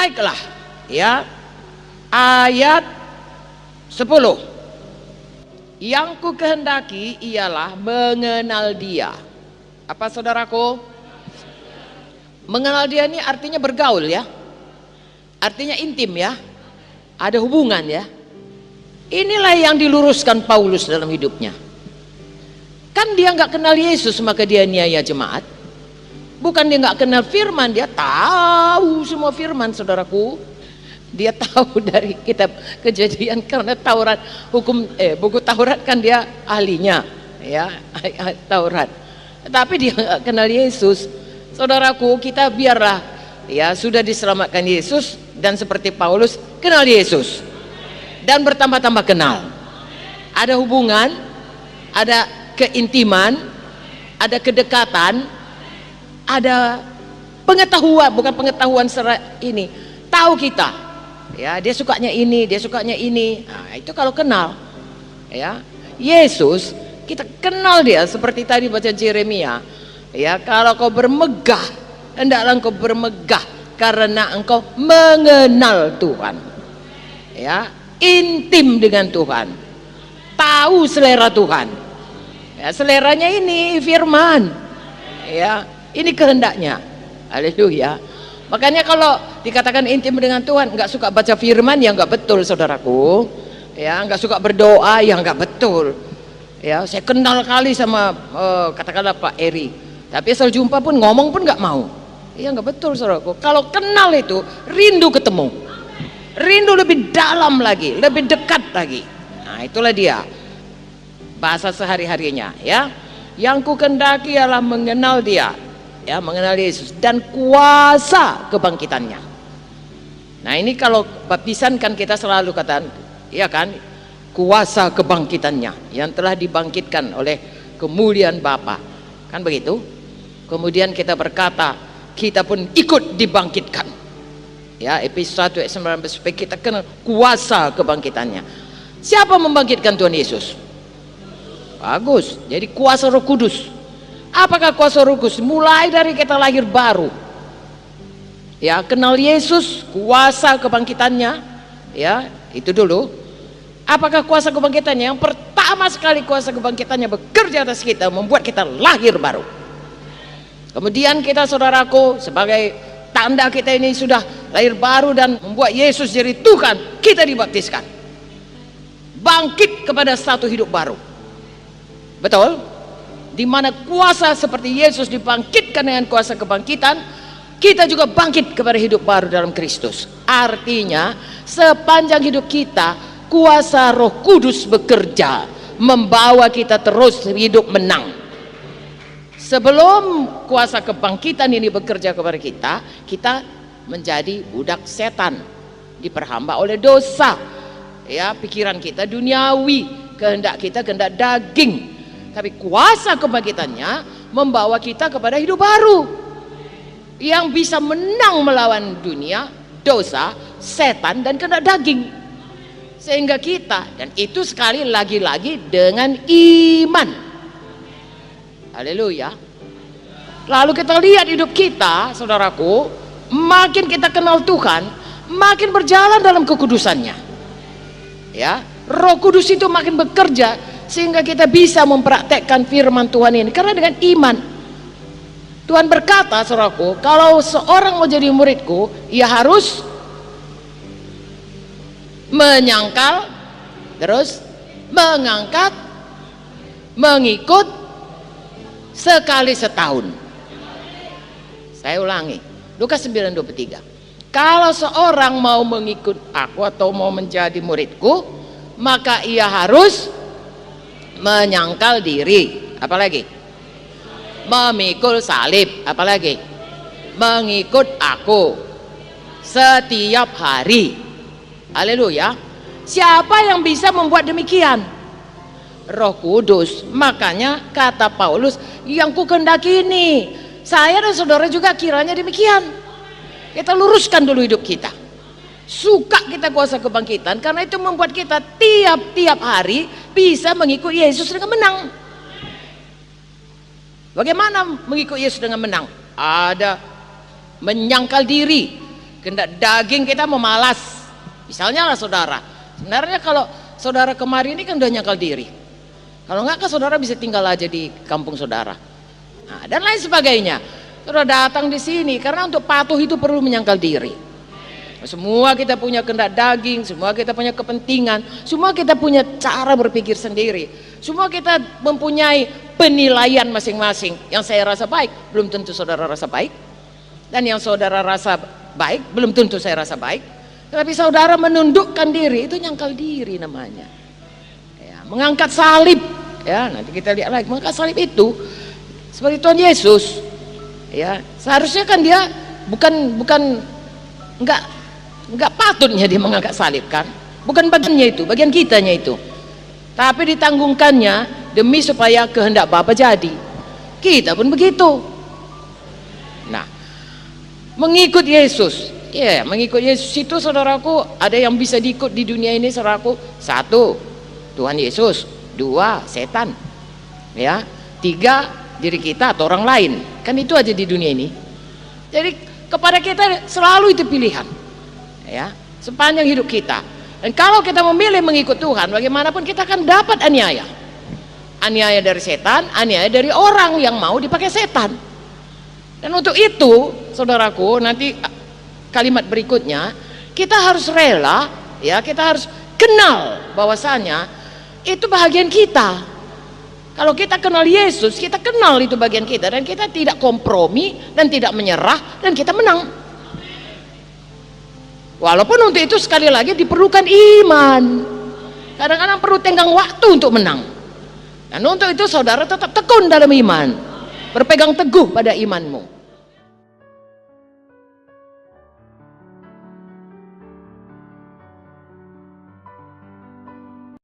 Baiklah, ya. Ayat 10. Yang ku kehendaki ialah mengenal Dia. Apa saudaraku? Mengenal Dia ini artinya bergaul ya. Artinya intim ya. Ada hubungan ya. Inilah yang diluruskan Paulus dalam hidupnya. Kan dia nggak kenal Yesus maka dia niaya jemaat. Bukan dia nggak kenal firman, dia tahu semua firman saudaraku. Dia tahu dari kitab Kejadian karena Taurat buku Taurat kan dia ahlinya ya, Taurat. Tapi dia nggak kenal Yesus. Saudaraku, kita biarlah ya sudah diselamatkan Yesus dan seperti Paulus kenal Yesus dan bertambah-tambah kenal. Ada hubungan, ada keintiman, ada kedekatan, ada pengetahuan, bukan pengetahuan secara ini, tahu kita ya, dia sukanya ini, dia sukanya ini. Nah, itu kalau kenal ya. Yesus kita kenal dia seperti tadi baca Yeremia ya, kalau kau bermegah hendaklah engkau bermegah karena engkau mengenal Tuhan ya, intim dengan Tuhan, tahu selera Tuhan ya, seleranya ini firman ya, ini kehendaknya. Haleluya. Makanya kalau dikatakan intim dengan Tuhan, nggak suka baca firman ya nggak betul saudaraku ya, nggak suka berdoa ya nggak betul ya. Saya kenal kali sama katakanlah Pak Eri, tapi asal jumpa pun ngomong pun nggak mau ya, nggak betul saudaraku. Kalau kenal itu rindu ketemu, rindu lebih dalam lagi, lebih dekat lagi. Nah itulah dia bahasa sehari-harinya ya. Yang ku kehendaki ialah mengenal Dia ya, mengenal Yesus dan kuasa kebangkitannya. Nah ini kalau baptisan kan kita selalu katakan ya kan, kuasa kebangkitannya yang telah dibangkitkan oleh kemuliaan Bapa, kan begitu. Kemudian kita berkata kita pun ikut dibangkitkan ya, Efesus 1 ayat 19, supaya kita kenal kuasa kebangkitannya. Siapa membangkitkan Tuhan Yesus? Bagus, jadi kuasa Roh Kudus. Apakah kuasa Roh Kudus? Mulai dari kita lahir baru ya, kenal Yesus, kuasa kebangkitannya ya, itu dulu. Apakah kuasa kebangkitannya? Yang pertama sekali kuasa kebangkitannya bekerja atas kita, membuat kita lahir baru. Kemudian kita saudaraku, sebagai tanda kita ini sudah lahir baru dan membuat Yesus jadi Tuhan, kita dibaptiskan, bangkit kepada satu hidup baru. Betul? Di mana kuasa seperti Yesus dibangkitkan dengan kuasa kebangkitan, kita juga bangkit kepada hidup baru dalam Kristus. Artinya sepanjang hidup kita kuasa Roh Kudus bekerja, membawa kita terus hidup menang. Sebelum kuasa kebangkitan ini bekerja kepada kita, kita menjadi budak setan, diperhamba oleh dosa ya, pikiran kita duniawi, kehendak kita kehendak daging. Tapi kuasa kebangkitannya membawa kita kepada hidup baru yang bisa menang melawan dunia, dosa, setan dan kehendak daging. Sehingga kita, dan itu sekali lagi-lagi dengan iman. Haleluya. Lalu kita lihat hidup kita saudaraku, makin kita kenal Tuhan, makin berjalan dalam kekudusannya ya. Roh Kudus itu makin bekerja sehingga kita bisa mempraktekkan firman Tuhan ini karena dengan iman. Tuhan berkata saudaraku, kalau seorang mau jadi muridku, ia harus menyangkal, terus mengangkat, mengikut sekali setahun. Saya ulangi, Lukas 9:23. Kalau seorang mau mengikut aku atau mau menjadi muridku, maka ia harus menyangkal diri, apalagi memikul salib, apalagi mengikut aku setiap hari. Haleluya. Siapa yang bisa membuat demikian? Roh Kudus. Makanya kata Paulus, yang ku kehendaki ini, saya dan saudara juga kiranya demikian. Kita luruskan dulu hidup kita. Suka kita kuasa kebangkitan karena itu membuat kita tiap-tiap hari bisa mengikuti Yesus dengan menang. Bagaimana mengikuti Yesus dengan menang? Ada menyangkal diri, kehendak daging kita mau malas. Misalnya lah saudara, sebenarnya kalau saudara kemarin ini kan udah nyangkal diri, kalau enggak kan saudara bisa tinggal aja di kampung saudara, nah, dan lain sebagainya. Saudara datang di sini karena untuk patuh itu perlu menyangkal diri. Semua kita punya kehendak daging, semua kita punya kepentingan, semua kita punya cara berpikir sendiri, semua kita mempunyai penilaian masing-masing. Yang saya rasa baik belum tentu saudara rasa baik, dan yang saudara rasa baik belum tentu saya rasa baik. Tapi saudara menundukkan diri, itu nyangkal diri namanya ya. Mengangkat salib ya, nanti kita lihat lagi. Mengangkat salib itu seperti Tuhan Yesus ya, seharusnya kan dia bukan nggak patutnya dia mengangkat salib kan, bukan bagiannya itu, bagian kitanya itu, tapi ditanggungkannya demi supaya kehendak Bapa jadi. Kita pun begitu. Nah, mengikut Yesus ya, mengikut Yesus itu saudaraku, ada yang bisa diikut di dunia ini saudaraku. Satu, Tuhan Yesus. Dua, setan ya. Tiga, diri kita atau orang lain. Kan itu aja di dunia ini. Jadi kepada kita selalu itu pilihan ya, sepanjang hidup kita. Dan kalau kita memilih mengikut Tuhan, bagaimanapun kita akan dapat aniaya. Aniaya dari setan, aniaya dari orang yang mau dipakai setan. Dan untuk itu saudaraku, nanti kalimat berikutnya kita harus rela ya, kita harus kenal bahwasanya itu bagian kita. Kalau kita kenal Yesus, kita kenal itu bagian kita, dan kita tidak kompromi dan tidak menyerah, dan kita menang. Walaupun untuk itu sekali lagi diperlukan iman. Kadang-kadang perlu tenggang waktu untuk menang. Dan untuk itu saudara tetap tekun dalam iman, berpegang teguh pada imanmu.